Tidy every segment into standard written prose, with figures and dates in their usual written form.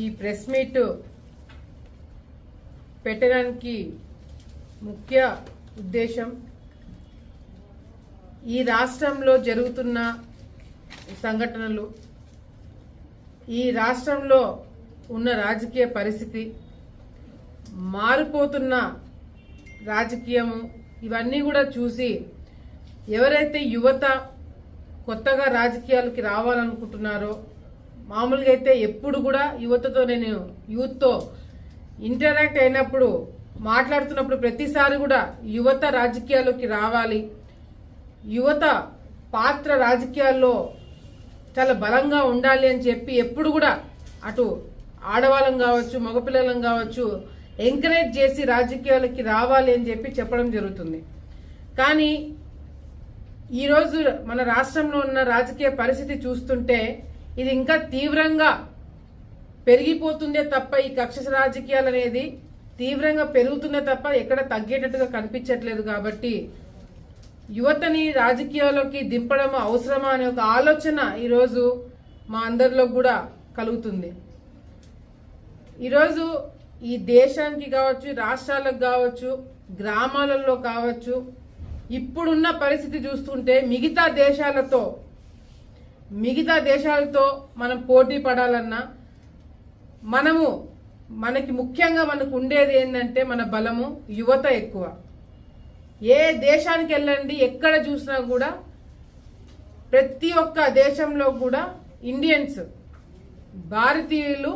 ఈ press meet పెట్టడానికి ముఖ్య ఉద్దేశం ఈ రాష్ట్రంలో జరుగుతున్న సంఘటనలు, ఈ రాష్ట్రంలో ఉన్న రాజకీయ పరిస్థితి, మారిపోతున్న రాజకీయము, ఇవన్నీ కూడా చూసి ఎవరైతే యువత కొత్తగా రాజకీయాలకి రావాలనుకుంటున్నారో, మామూలుగా అయితే ఎప్పుడు కూడా యువతతో నేను యూత్తో ఇంటరాక్ట్ అయినప్పుడు మాట్లాడుతున్నప్పుడు ప్రతిసారి కూడా యువత రాజకీయాల్లోకి రావాలి, యువత పాత్ర రాజకీయాల్లో చాలా బలంగా ఉండాలి అని చెప్పి ఎప్పుడు కూడా అటు ఆడవాళ్ళం కావచ్చు మగపిల్లలం కావచ్చు ఎంకరేజ్ చేసి రాజకీయాలకి రావాలి అని చెప్పి చెప్పడం జరుగుతుంది. కానీ ఈరోజు మన రాష్ట్రంలో ఉన్న రాజకీయ పరిస్థితి చూస్తుంటే ఇది ఇంకా తీవ్రంగా పెరిగిపోతుందే తప్ప, ఈ కక్ష రాజకీయాలు అనేది తీవ్రంగా పెరుగుతుందే తప్ప ఎక్కడ తగ్గేటట్టుగా కనిపించట్లేదు. కాబట్టి యువతని రాజకీయాల్లోకి దింపడం అవసరమా అనే ఒక ఆలోచన ఈరోజు మా అందరిలో కూడా కలుగుతుంది. ఈరోజు ఈ దేశానికి కావచ్చు, రాష్ట్రాలకు కావచ్చు, గ్రామాలలో కావచ్చు, ఇప్పుడున్న పరిస్థితి చూస్తుంటే మిగతా దేశాలతో మనం పోటీ పడాలన్నా మనకి ముఖ్యంగా మనకు ఉండేది ఏంటంటే మన బలము యువత ఎక్కువ. ఏ దేశానికి వెళ్ళండి, ఎక్కడ చూసినా కూడా ప్రతి ఒక్క దేశంలో కూడా ఇండియన్స్, భారతీయులు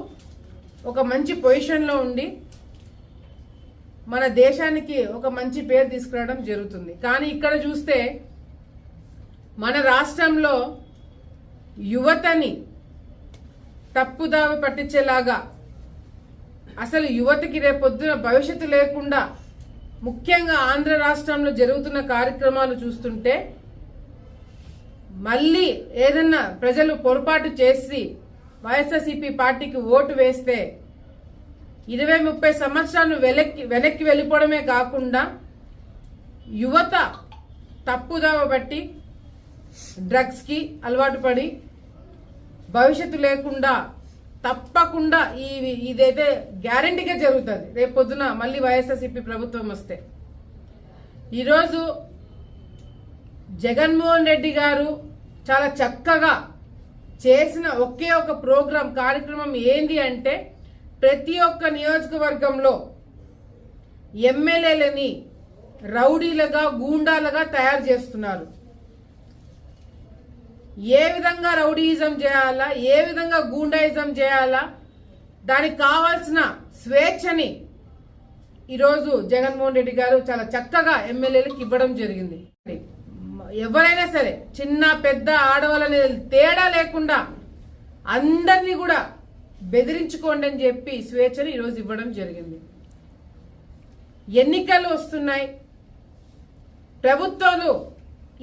ఒక మంచి పొజిషన్లో ఉండి మన దేశానికి ఒక మంచి పేరు తీసుకురావడం జరుగుతుంది. కానీ ఇక్కడ చూస్తే మన రాష్ట్రంలో యువతని తప్పుదావ పట్టించేలాగా, అసలు యువతకి రేపొద్దున భవిష్యత్తు లేకుండా ముఖ్యంగా ఆంధ్ర రాష్ట్రంలో జరుగుతున్న కార్యక్రమాలు చూస్తుంటే మళ్ళీ ఏదన్నా ప్రజలు పొరపాటు చేసి వైఎస్ఆర్సీపీ పార్టీకి ఓటు వేస్తే 20-30 సంవత్సరాలు వెనక్కి వెళ్ళిపోవడమే కాకుండా యువత తప్పుదావ బట్టి డ్రగ్స్కి అలవాటు పడి భవిష్యత్తు లేకుండా తప్పకుండా ఇదైతే గ్యారంటీగా జరుగుతుంది రేపు పొద్దున మళ్ళీ వైఎస్ఆర్సీపీ ప్రభుత్వం వస్తే. ఈరోజు జగన్మోహన్ రెడ్డి గారు చాలా చక్కగా చేసిన ఒకే ఒక కార్యక్రమం ఏంది అంటే ప్రతి ఒక్క నియోజకవర్గంలో ఎమ్మెల్యేలని రౌడీలుగా, గూండాలుగా తయారు చేస్తున్నారు. ఏ విధంగా రౌడీయిజం చేయాలా, ఏ విధంగా గూండాయిజం చేయాలా, దానికి కావాల్సిన స్వేచ్ఛని ఈరోజు జగన్మోహన్ రెడ్డి గారు చాలా చక్కగా ఎమ్మెల్యేలకు ఇవ్వడం జరిగింది. ఎవరైనా సరే చిన్న పెద్ద ఆడవాళ్ళని తేడా లేకుండా అందరినీ కూడా బెదిరించుకోండి అని చెప్పి స్వేచ్ఛని ఈరోజు ఇవ్వడం జరిగింది. ఎన్నికలు వస్తున్నాయి,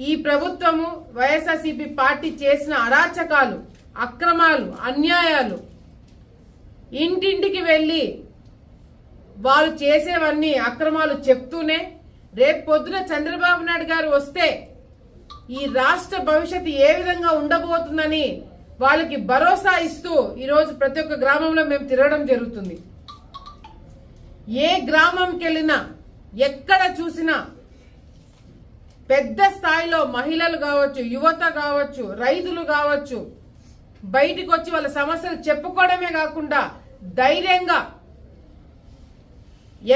ఈ ప్రభుత్వము వైఎస్ఆర్సీపీ పార్టీ చేసిన అరాచకాలు, అక్రమాలు, అన్యాయాలు ఇంటింటికి వెళ్ళి వాళ్ళు చేసేవన్నీ అక్రమాలు చెప్తూనే రేపు పొద్దున చంద్రబాబు నాయుడు గారు వస్తే ఈ రాష్ట్ర భవిష్యత్తు ఏ విధంగా ఉండబోతుందని వాళ్ళకి భరోసా ఇస్తూ ఈరోజు ప్రతి ఒక్క గ్రామంలో మేము తిరగడం జరుగుతుంది. ఏ గ్రామంకి వెళ్ళినా, ఎక్కడ చూసినా పెద్ద స్థాయిలో మహిళలు కావచ్చు, యువత కావచ్చు, రైతులు కావచ్చు బయటికి వచ్చి వాళ్ళ సమస్యలు చెప్పుకోవడమే కాకుండా ధైర్యంగా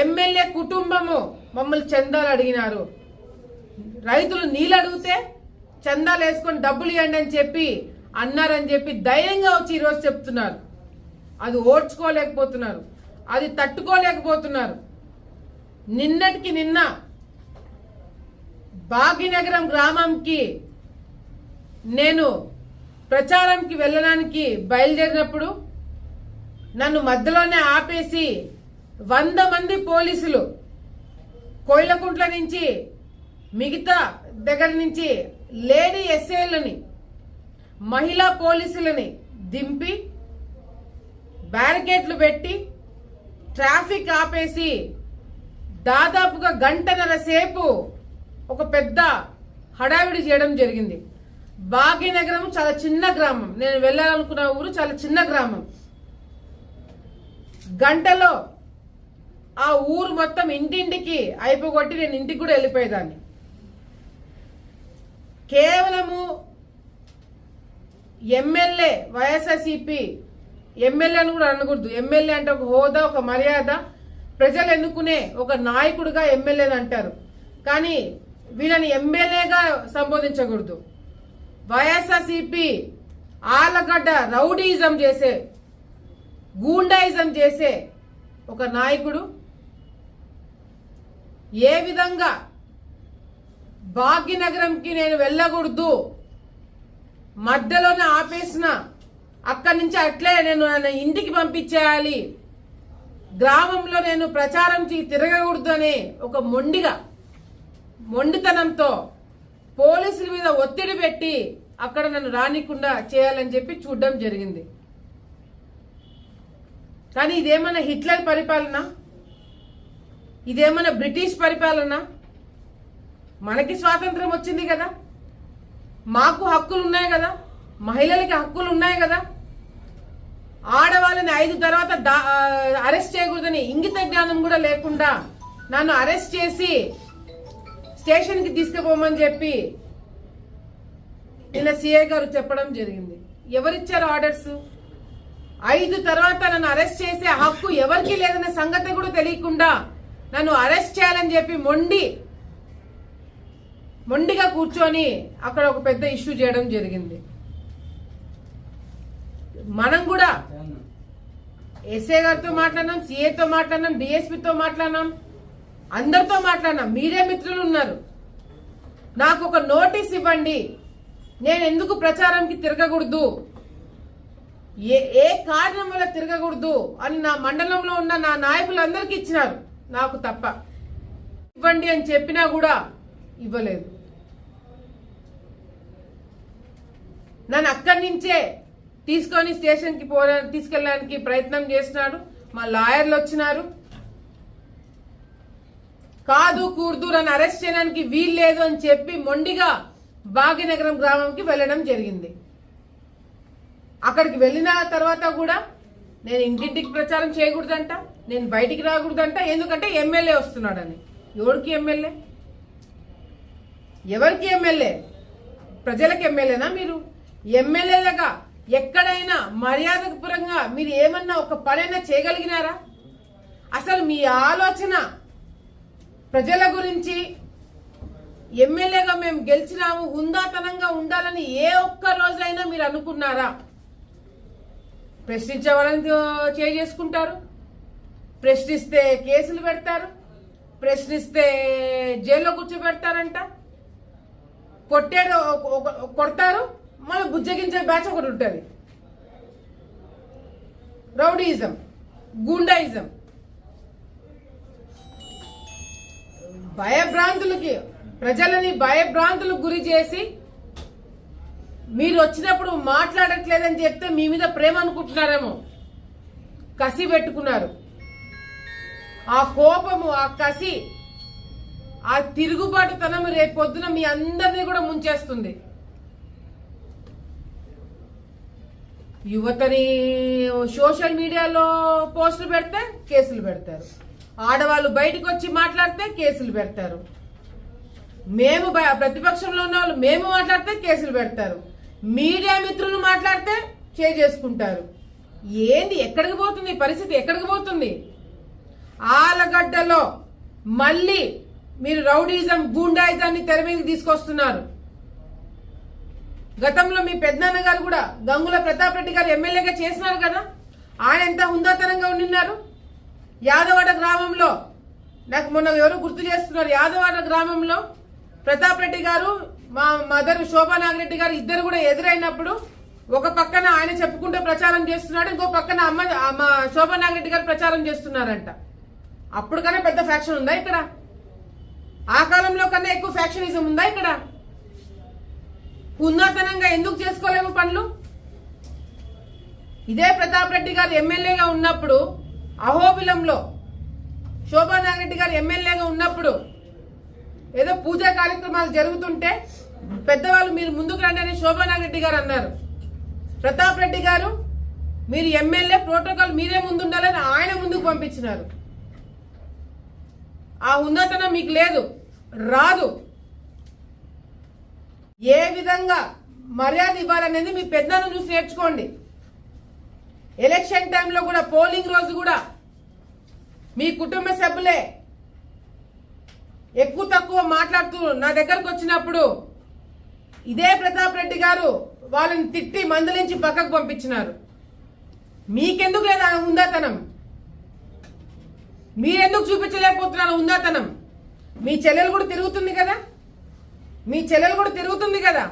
ఎమ్మెల్యే కుటుంబము మమ్మల్ని చందాలు అడిగినారు, రైతులు నీళ్ళు అడిగితే చందాలు వేసుకొని డబ్బులు ఇవ్వండి అని చెప్పి అన్నారని చెప్పి ధైర్యంగా వచ్చి ఈరోజు చెప్తున్నారు. అది ఓడ్చుకోలేకపోతున్నారు, అది తట్టుకోలేకపోతున్నారు. నిన్నటికి నిన్న భాగ్యనగరం గ్రామంకి నేను ప్రచారంకి వెళ్ళడానికి బయలుదేరినప్పుడు నన్ను మధ్యలోనే ఆపేసి 100 మంది పోలీసులు కోయిలకుంట్ల నుంచి మిగతా దగ్గర నుంచి లేడీ ఎస్ఐలని, మహిళా పోలీసులని దింపి బ్యారికేడ్లు పెట్టి ట్రాఫిక్ ఆపేసి దాదాపుగా 1.5 గంటల సేపు ఒక పెద్ద హడావిడి చేయడం జరిగింది. భాగ్యనగరం చాలా చిన్న గ్రామం, నేను వెళ్ళాలనుకున్న ఊరు చాలా చిన్న గ్రామం. గంటలో ఆ ఊరు మొత్తం ఇంటింటికి అయిపోగొట్టి నేను ఇంటికి కూడా వెళ్ళిపోయేదాన్ని. కేవలము ఎమ్మెల్యే వైఎస్ఆర్సీపీ ఎమ్మెల్యే అని కూడా అనకూడదు. ఎమ్మెల్యే అంటే ఒక హోదా, ఒక మర్యాద, ప్రజలు ఎన్నుకునే ఒక నాయకుడిగా ఎమ్మెల్యేని అంటారు. కానీ వీళ్ళని ఎమ్మెల్యేగా సంబోధించకూడదు. వైఎస్ఆర్సీపీ ఆలగడ్డ రౌడీయిజం చేసే, గూండాయిజం చేసే ఒక నాయకుడు ఏ విధంగా భాగ్యనగరంకి నేను వెళ్ళకూడదు, మధ్యలోనే ఆపేసిన, అక్కడి నుంచి అట్లే నేను ఇంటికి పంపించేయాలి, గ్రామంలో నేను ప్రచారం తిరగకూడదు అనే ఒక మొండితనంతో పోలీసుల మీద ఒత్తిడి పెట్టి అక్కడ నన్ను రానికుండా చేయాలని చెప్పి చూడడం జరిగింది. కానీ ఇదేమన్నా హిట్లర్ పరిపాలన? ఇదేమన్నా బ్రిటిష్ పరిపాలన? మనకి స్వాతంత్రం వచ్చింది కదా, మాకు హక్కులు ఉన్నాయి కదా, మహిళలకి హక్కులు ఉన్నాయి కదా. ఆడవాళ్ళని 5 తర్వాత అరెస్ట్ చేయకూడదని ఇంగిత జ్ఞానం కూడా లేకుండా నన్ను అరెస్ట్ చేసి స్టేషన్కి తీసుకుపోమని చెప్పి నిన్న సిఐ గారు చెప్పడం జరిగింది. ఎవరిచ్చారు ఆర్డర్స్? 5 తర్వాత నన్ను అరెస్ట్ చేసే హక్కు ఎవరికి లేదనే సంగతి కూడా తెలియకుండా నన్ను అరెస్ట్ చేయాలని చెప్పి మొండిగా కూర్చొని అక్కడ ఒక పెద్ద ఇష్యూ చేయడం జరిగింది. మనం కూడా ఎస్ఐ గారితో మాట్లాడినాం, సిఐతో మాట్లాడినాం, డిఎస్పీతో మాట్లాడినాం, అందరితో మాట్లాడినాం. మీరే మిత్రులు ఉన్నారు. నాకు ఒక నోటీస్ ఇవ్వండి, నేను ఎందుకు ప్రచారంకి తిరగకూడదు, ఏ కారణం వల్ల తిరగకూడదు అని నా మండలంలో ఉన్న నా నాయకులందరికీ ఇచ్చినారు, నాకు తప్ప. ఇవ్వండి అని చెప్పినా కూడా ఇవ్వలేదు. నన్ను అక్కడి నుంచే తీసుకొని స్టేషన్కి తీసుకెళ్ళడానికి ప్రయత్నం చేసినాడు. మా లాయర్లు వచ్చినారు. కాదు కూడదు నన్ను అరెస్ట్ చేయడానికి వీలు లేదు అని చెప్పి మొండిగా భాగ్యనగరం గ్రామంకి వెళ్ళడం జరిగింది. అక్కడికి వెళ్ళిన తర్వాత కూడా నేను ఇంటింటికి ప్రచారం చేయకూడదంట, నేను బయటికి రాకూడదంట. ఎందుకంటే ఎమ్మెల్యే వస్తున్నాడని. ఎవరికి ఎమ్మెల్యే? ఎవరికి ఎమ్మెల్యే? ప్రజలకు ఎమ్మెల్యేనా మీరు? ఎమ్మెల్యేలుగా ఎక్కడైనా మర్యాదపరంగా మీరు ఏమన్నా ఒక పనైనా చేయగలిగినారా? అసలు మీ ఆలోచన ప్రజల గురించి, ఎమ్మెల్యేగా మేము గెలిచినాము, హుందాతనంగా ఉండాలని ఏ ఒక్క రోజైనా మీరు అనుకున్నారా? ప్రశ్నించే వాళ్ళని చేసుకుంటారు, ప్రశ్నిస్తే కేసులు పెడతారు, ప్రశ్నిస్తే జైల్లో కూర్చోబెడతారంట, కొడతారు, మళ్ళీ బుజ్జగించే బ్యాచ్ ఒకటి ఉంటుంది. రౌడీయిజం, గూండాయిజం, భయభ్రాంతులకి, ప్రజలని భయభ్రాంతులకు గురి చేసి మీరు వచ్చినప్పుడు మాట్లాడట్లేదని చెప్తే మీ మీద ప్రేమ అనుకుంటున్నారేమో. కసి పెట్టుకున్నారు. ఆ కోపము, ఆ కసి, ఆ తిరుగుబాటుతనం రేపు పొద్దున మీ అందరినీ కూడా ముంచేస్తుంది. యువతని సోషల్ మీడియాలో పోస్టులు పెడితే కేసులు పెడతారు, ఆడవాళ్ళు బయటకు వచ్చి మాట్లాడితే కేసులు పెడతారు, మేము ప్రతిపక్షంలో ఉన్న వాళ్ళు మేము మాట్లాడితే కేసులు పెడతారు, మీడియా మిత్రులు మాట్లాడితే చేసుకుంటారు. ఏంది? ఎక్కడికి పోతుంది పరిస్థితి? ఎక్కడికి పోతుంది? ఆలగడ్డలో మళ్ళీ మీరు రౌడీజం, గూండాయిజాన్ని తెర మీదకి తీసుకొస్తున్నారు. గతంలో మీ పెద్దనాన్న గారు కూడా గంగుల ప్రతాప్ రెడ్డి గారు ఎమ్మెల్యేగా చేసినారు కదా, ఆయన ఎంత హుందాతనంగా ఉండినారు. యాదవాడ గ్రామంలో, నాకు మొన్న ఎవరు గుర్తు చేస్తున్నారు, యాదవాడ గ్రామంలో ప్రతాప్ రెడ్డి గారు, మా మదర్ శోభా నాగిరెడ్డి గారు ఇద్దరు కూడా ఎదురైనప్పుడు ఒక పక్కన ఆయన చెప్పుకుంటూ ప్రచారం చేస్తున్నాడు, ఇంకో పక్కన మా శోభా నాగిరెడ్డి గారు ప్రచారం చేస్తున్నారంట. అప్పుడు కన్నా పెద్ద ఫ్యాక్షన్ ఉందా ఇక్కడ? ఆ కాలంలో కన్నా ఎక్కువ ఫ్యాక్షనిజం ఉందా ఇక్కడ? ఉన్నతనంగా ఎందుకు చేసుకోలేము పనులు? ఇదే ప్రతాప్ రెడ్డి గారు ఎమ్మెల్యేగా ఉన్నప్పుడు, అహోబిలంలో శోభా నాగిరెడ్డి గారు ఎమ్మెల్యేగా ఉన్నప్పుడు ఏదో పూజా కార్యక్రమాలు జరుగుతుంటే పెద్దవాళ్ళు మీరు ముందుకు రండి అని శోభా నాగిరెడ్డి గారు అన్నారు. ప్రతాప్ రెడ్డి గారు మీరు ఎమ్మెల్యే ప్రోటోకాల్ మీరే ముందు ఉండాలని ఆయన ముందుకు పంపించినారు. ఆ ఉన్నతనం మీకు లేదు, రాదు. ఏ విధంగా మర్యాద ఇవ్వాలనేది మీ పెద్దలను చూసి నేర్చుకోండి. ఎలక్షన్ టైంలో కూడా, పోలింగ్ రోజు కూడా మీ కుటుంబ సభ్యులే ఎక్కువ తక్కువ మాట్లాడుతూ నా దగ్గరకు వచ్చినప్పుడు ఇదే ప్రతాప్ రెడ్డి గారు వాళ్ళని తిట్టి మందలించి పక్కకు పంపించినారు. మీకెందుకు లేదా ఉందాతనం? మీరెందుకు చూపించలేకపోతున్నారు ఉందాతనం? మీ చెల్లెలు కూడా తిరుగుతుంది కదా, మీ చెల్లెలు కూడా తిరుగుతుంది కదా.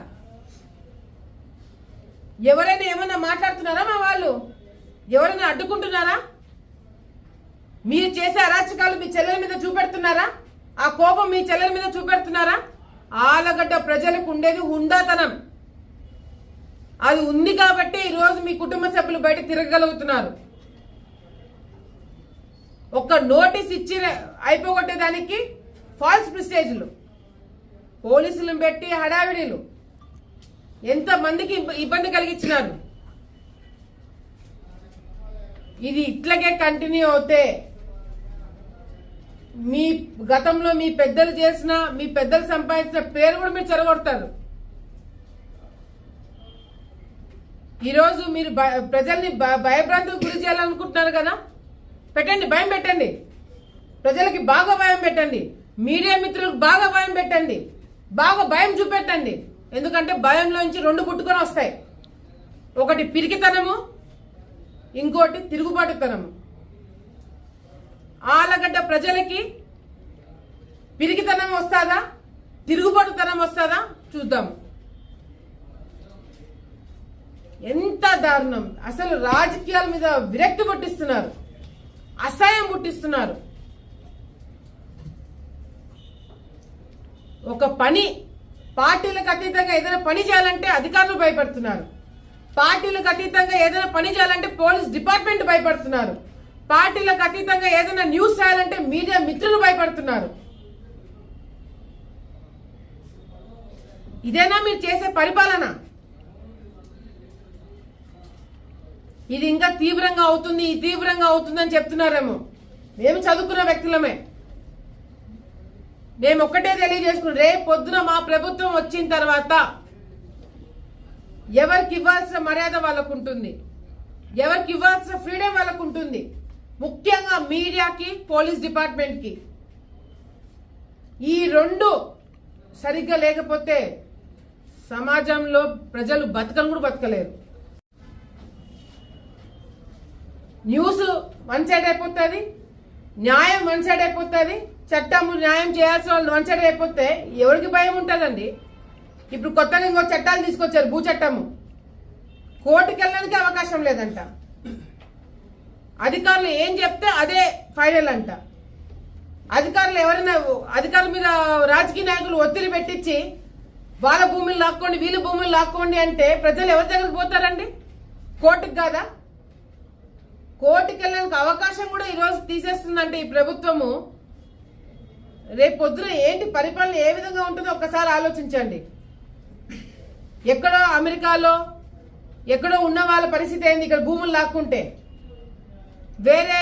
ఎవరైనా ఏమన్నా మాట్లాడుతున్నారా? మా వాళ్ళు ఎవరైనా అడ్డుకుంటున్నారా? మీరు చేసే అరాచకాలు మీ చెల్లెల మీద చూపెడుతున్నారా? ఆ కోపం మీ చెల్లెల మీద చూపెడుతున్నారా? ఆలగడ్డ ప్రజలకు ఉండేది ఉండాతనం. అది ఉంది కాబట్టి ఈరోజు మీ కుటుంబ సభ్యులు బయట తిరగగలుగుతున్నారు. ఒక్క నోటీస్ ఇచ్చి అయిపోగొట్టేదానికి ఫాల్స్ ప్రిస్టేజ్లు, పోలీసులను పెట్టి హడావిడిలు ఎంత మందికి ఇబ్బంది కలిగించినారు. ఇది ఇట్లాగే కంటిన్యూ అవుతే మీ గతంలో మీ పెద్దలు చేసిన, మీ పెద్దలు సంపాదించిన పేరు కూడా మీరు చెరగొడతారు. ఈరోజు మీరు ప్రజల్ని భయభ్రాంతులకు గురి చేయాలనుకుంటున్నారు కదా, పెట్టండి, భయం పెట్టండి. ప్రజలకి బాగా భయం పెట్టండి. మీడియా మిత్రులకు బాగా భయం పెట్టండి, బాగా భయం చూపెట్టండి. ఎందుకంటే భయంలోంచి రెండు పుట్టుకొని వస్తాయి. ఒకటి పిరికితనము, ఇంకోటి తిరుగుబాటుతనము. ఆలగడ్డ ప్రజలకి పిరికితనం వస్తుందా, తిరుగుబాటుతనం వస్తుందా చూద్దాము. ఎంత దారుణం! అసలు రాజకీయాల మీద విరక్తి పుట్టిస్తున్నారు, అసహ్యం పుట్టిస్తున్నారు. ఒక పని పార్టీలకు అతీతంగా ఏదైనా పని చేయాలంటే అధికారులు భయపడుతున్నారు. పార్టీలకు అతీతంగా ఏదైనా పని చేయాలంటే పోలీస్ డిపార్ట్మెంట్ భయపడుతున్నారు. పార్టీలకు అతీతంగా ఏదైనా న్యూస్ చేయాలంటే మీడియా మిత్రులు భయపడుతున్నారు. ఇదేనా మీరు చేసే పరిపాలన? ఇది ఇంకా తీవ్రంగా అవుతుంది, తీవ్రంగా అవుతుందని చెప్తున్నారేమో. మేము చదువుకున్న వ్యక్తులమే. మేము ఒక్కటే తెలియజేసుకున్నాం, రేపు పొద్దున మా ప్రభుత్వం వచ్చిన తర్వాత ఎవరికి ఇవ్వాల్సిన మర్యాద వాళ్ళకు ఉంటుంది, ఎవరికి ఇవ్వాల్సిన ఫ్రీడమ్ వాళ్ళకు ఉంటుంది. ముఖ్యంగా మీడియాకి, పోలీస్ డిపార్ట్మెంట్కి. ఈ రెండు సరిగ్గా లేకపోతే సమాజంలో ప్రజలు బతకను కూడా బతకలేరు. న్యూస్ వన్ సైడ్ అయిపోతుంది, న్యాయం వన్ సైడ్ అయిపోతుంది, చట్టము న్యాయం చేయాల్సిన వాళ్ళు వన్ సైడ్ అయిపోతే ఎవరికి భయం ఉంటుందండి? ఇప్పుడు కొత్తగా ఇంకో చట్టాలు తీసుకొచ్చారు, భూ చట్టము. కోర్టుకు వెళ్ళడానికి అవకాశం లేదంట. అధికారులు ఏం చెప్తే అదే ఫైనల్ అంట. అధికారులు ఎవరైనా అధికారుల మీద రాజకీయ నాయకులు ఒత్తిడి పెట్టించి వాళ్ళ భూములు లాక్కోండి, వీళ్ళ భూములు లాక్కోండి అంటే ప్రజలు ఎవరి దగ్గరికి పోతారండి? కోర్టుకు కాదా? కోర్టుకు వెళ్ళడానికి అవకాశం కూడా ఈరోజు తీసేస్తుందంటే ఈ ప్రభుత్వము, రేపు పొద్దున ఏంటి పరిపాలన ఏ విధంగా ఉంటుందో ఒక్కసారి ఆలోచించండి. ఎక్కడో అమెరికాలో ఎక్కడో ఉన్న వాళ్ళ పరిస్థితి ఏంది ఇక్కడ భూములు లాక్కుంటే? వేరే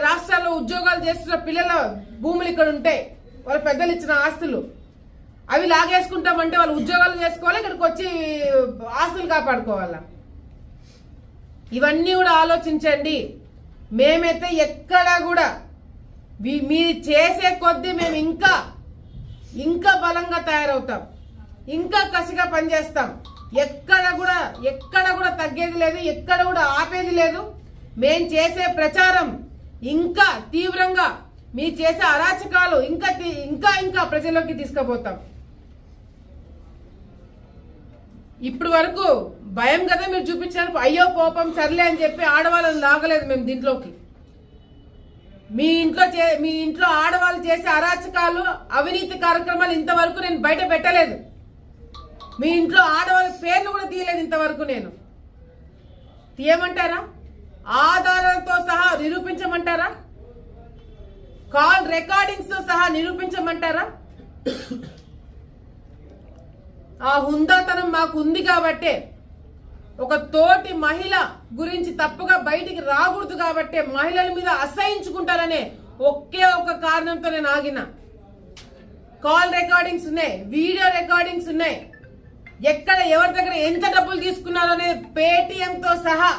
రాష్ట్రాల్లో ఉద్యోగాలు చేస్తున్న పిల్లల భూములు ఇక్కడ ఉంటాయి, వాళ్ళ పెద్దలు ఇచ్చిన ఆస్తులు. అవి లాగేసుకుంటామంటే వాళ్ళు ఉద్యోగాలు చేసుకోవాలి, ఇక్కడికి వచ్చి ఆస్తులు కాపాడుకోవాలా? ఇవన్నీ కూడా ఆలోచించండి. మేమైతే ఎక్కడా కూడా మీరు చేసే కొద్దీ మేము ఇంకా బలంగా తయారవుతాం, ఇంకా కసిగా పనిచేస్తాం. ఎక్కడ కూడా తగ్గేది లేదు, ఎక్కడ కూడా ఆపేది లేదు. మేం చేసే ప్రచారం ఇంకా తీవ్రంగా, మీరు చేసే అరాచకాలు ఇంకా ప్రజల్లోకి తీసుకుపోతాం. ఇప్పుడు వరకు భయం కదా మీరు చూపించారు, అయ్యో కోపం సర్లే అని చెప్పి ఆడవాళ్ళని లాగలేదు మేము దీంట్లోకి. మీ ఇంట్లో ఆడవాళ్ళు చేసే అరాచకాలు, అవినీతి కార్యక్రమాలు ఇంతవరకు నేను బయట పెట్టలేదు. మీ ఇంట్లో ఆడవాళ్ళ పేర్లు కూడా తీయలేదు ఇంతవరకు. నేను తీయమంటారా? ఆధారాలతో సహా నిరూపించమంటారా? కాల్ రికార్డింగ్స్ తో సహా నిరూపించమంటారా? ఆ హుందాతనం మాకు ఉంది కాబట్టే ఒక తోటి మహిళ గురించి తప్పుగా బయటికి రాకూడదు కాబట్టి మహిళల మీద అసహించుకుంటారనే ఒకే ఒక కారణంతో నేను ఆగిన. కాల్ రికార్డింగ్స్ ఉన్నాయి, వీడియో రికార్డింగ్స్ ఉన్నాయి, ఎక్కడ ఎవరి దగ్గర ఎంత డబ్బులు తీసుకున్నారో అనేది పేటిఎంతో సహా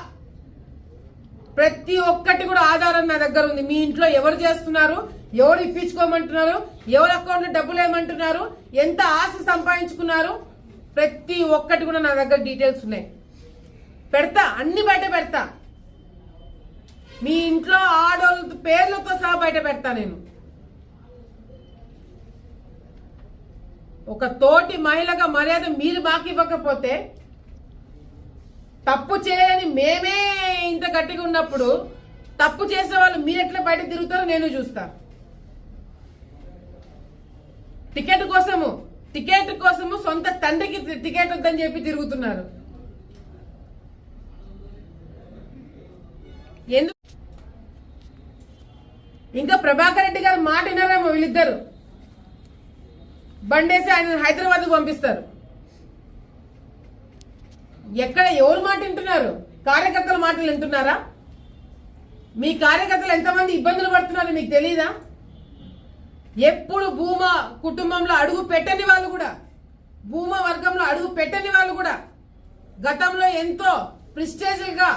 ప్రతి ఒక్కటి కూడా ఆధారం నా దగ్గర ఉంది. మీ ఇంట్లో ఎవరు చేస్తున్నారు, ఎవరు ఇప్పించుకోమంటున్నారు, ఎవరి అకౌంట్లో డబ్బులు ఏమంటున్నారు, ఎంత ఆస్తి సంపాదించుకున్నారు, ప్రతి ఒక్కటి కూడా నా దగ్గర డీటెయిల్స్ ఉన్నాయి. పెడతా, అన్ని బయట పెడతా. మీ ఇంట్లో ఆడోళ్ళ పేర్లతో సహా బయట పెడతా. నేను ఒక తోటి మహిళగా మర్యాద మీరు మాకు ఇవ్వకపోతే, తప్పు చేయని మేమే ఇంత గట్టిగా ఉన్నప్పుడు తప్పు చేసే వాళ్ళు మీరు ఎట్లా బయట తిరుగుతారో నేను చూస్తా. టికెట్ కోసము సొంత తండ్రికి టికెట్ వద్దని చెప్పి తిరుగుతున్నారు. ఎందుకు? ఇంకా ప్రభాకర్ రెడ్డి గారు మాట వినరేమో వీళ్ళిద్దరు. బండేసి ఆయన హైదరాబాద్ పంపిస్తారు. ఎక్కడ ఎవరు మాట వింటున్నారు? కార్యకర్తల మాటలు వింటున్నారా? మీ కార్యకర్తలు ఎంతమంది ఇబ్బందులు పడుతున్నారో మీకు తెలీదా? ఎప్పుడు భూమా కుటుంబంలో అడుగు పెట్టని వాళ్ళు కూడా, భూమా వర్గంలో అడుగు పెట్టని వాళ్ళు కూడా గతంలో ఎంతో ప్రిస్టేజ్ గా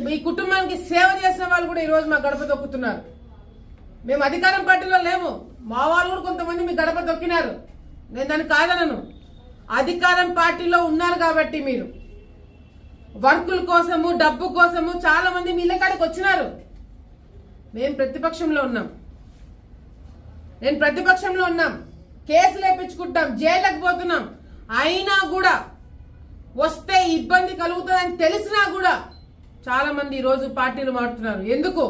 మీ కుటుంబానికి సేవ చేసిన వాళ్ళు కూడా ఈరోజు మా గడప తొక్కుతున్నారు. మేము అధికారం పార్టీలో లేము, మా వాళ్ళు కూడా కొంతమంది మీ గడప తొక్కినారు. నేను దాన్ని కాదనను. అధికారం పార్టీలో ఉన్నారు కాబట్టి మీరు వర్కుల కోసము, డబ్బు కోసము చాలా మంది మీ ఇళ్ళకాడికి వచ్చినారు. మేము ప్రతిపక్షంలో ఉన్నాం, నేను ప్రతిపక్షంలో ఉన్నాం, కేసులు వేయించుకుంటాం, జైలుకు పోతున్నాం. అయినా కూడా వస్తే ఇబ్బంది కలుగుతుందని తెలిసినా కూడా చాలా మంది ఈరోజు పార్టీలు మారుతున్నారు. ఎందుకు?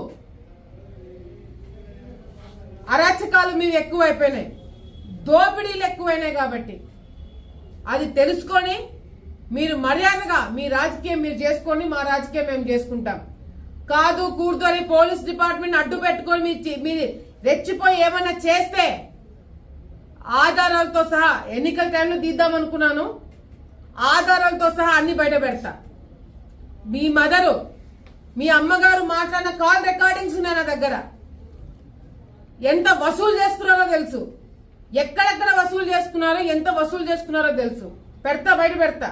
అరాచకాలు మీరు ఎక్కువైపోయినాయి, దోపిడీలు ఎక్కువైనాయి కాబట్టి అది తెలుసుకొని మీరు మర్యాదగా మీ రాజకీయం మీరు చేసుకొని మా రాజకీయం మేము చేసుకుంటాం. కాదు కూర్చొని పోలీస్ డిపార్ట్మెంట్ అడ్డు పెట్టుకొని మీరు రెచ్చిపోయి ఏమన్నా చేస్తే ఆధారాలతో సహా, ఎన్నికల టైంలో తీద్దాం అనుకున్నాను, ఆధారాలతో సహా అన్ని బయట పెడతా. మీ మదరు, మీ అమ్మగారు మాట్లాడిన కాల్ రికార్డింగ్స్ ఉన్నాయి నా దగ్గర. ఎంత వసూలు చేసుకున్నారో తెలుసు, ఎక్కడెక్కడ వసూలు చేసుకున్నారో, ఎంత వసూలు చేసుకున్నారో తెలుసు. పెడతా, బయట పెడతా,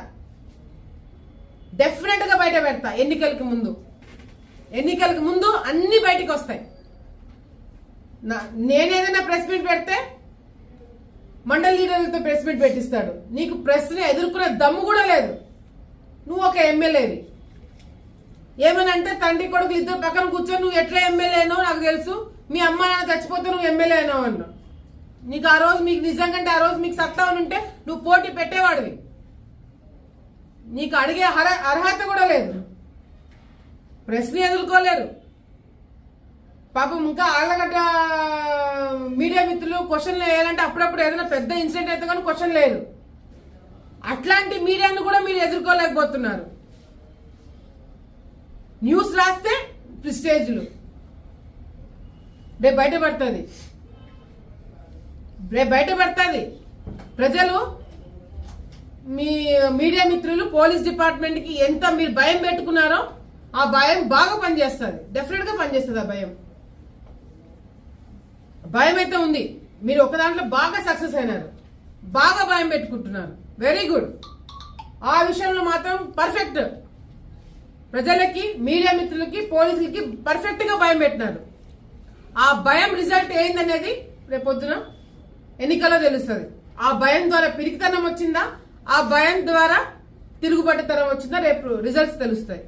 డెఫినెట్ గా బయట పెడతా. ఎన్నికలకు ముందు అన్ని బయటికి వస్తాయి. నేనేదైనా ప్రెస్ మీట్ పెడితే మండలి లీడర్లతో ప్రెస్ మీట్ పెట్టిస్తాడు. నీకు ప్రెస్ని ఎదుర్కొనే దమ్ము కూడా లేదు. నువ్వు ఒక ఎమ్మెల్యేవి. ఏమనంటే తండ్రి కొడుకులు ఇద్దరు పక్కన కూర్చొని నువ్వు ఎట్లా ఎమ్మెల్యే అయినావు నాకు తెలుసు, మీ అమ్మ నాన్న చచ్చిపోతే నువ్వు ఎమ్మెల్యే అయినావు అన్నా. నీకు ఆ రోజు మీకు నిజంగా ఆ రోజు మీకు సత్తా ఉంటే నువ్వు పోటీ పెట్టేవాడివి. నీకు అడిగే అర్హత కూడా లేదు. ప్రశ్న ఎదుర్కోలేరు. పాపం ఇంకా ఆళ్ళగడ్డ మీడియా మిత్రులు క్వశ్చన్లు వేయాలంటే అప్పుడప్పుడు ఏదైనా పెద్ద ఇన్సిడెంట్ అయితే కానీ క్వశ్చన్ లేదు. అట్లాంటి మీడియాను కూడా మీరు ఎదుర్కోలేకపోతున్నారు. న్యూస్ రాస్తే ప్రిస్టేజ్లు. రేపు బయటపడుతుంది. ప్రజలు మీ మీడియా మిత్రులు పోలీస్ డిపార్ట్మెంట్ కి ఎంత మీరు భయం పెట్టుకున్నారో ఆ భయం బాగా పనిచేస్తుంది. డెఫినెట్ గా పనిచేస్తుంది. ఆ భయం అయితే ఉంది. మీరు ఒక దాంట్లో బాగా సక్సెస్ అయినారు, బాగా భయం పెట్టుకుంటున్నారు. Very good. ఆ విషయంలో మాత్రం పర్ఫెక్ట్. ప్రజలకి, మీడియా మిత్రులకి, పోలీసులకి పర్ఫెక్ట్ గా భయం పెట్టినారు. ఆ భయం రిజల్ట్ ఏందనేది రేపొద్దున ఎన్నికల్లో తెలుస్తుంది. ఆ భయం ద్వారా పిరికితనం వచ్చిందా, ఆ భయం ద్వారా తిరుగుబాటుతనం వచ్చిందా, రేపు రిజల్ట్స్ తెలుస్తాయి.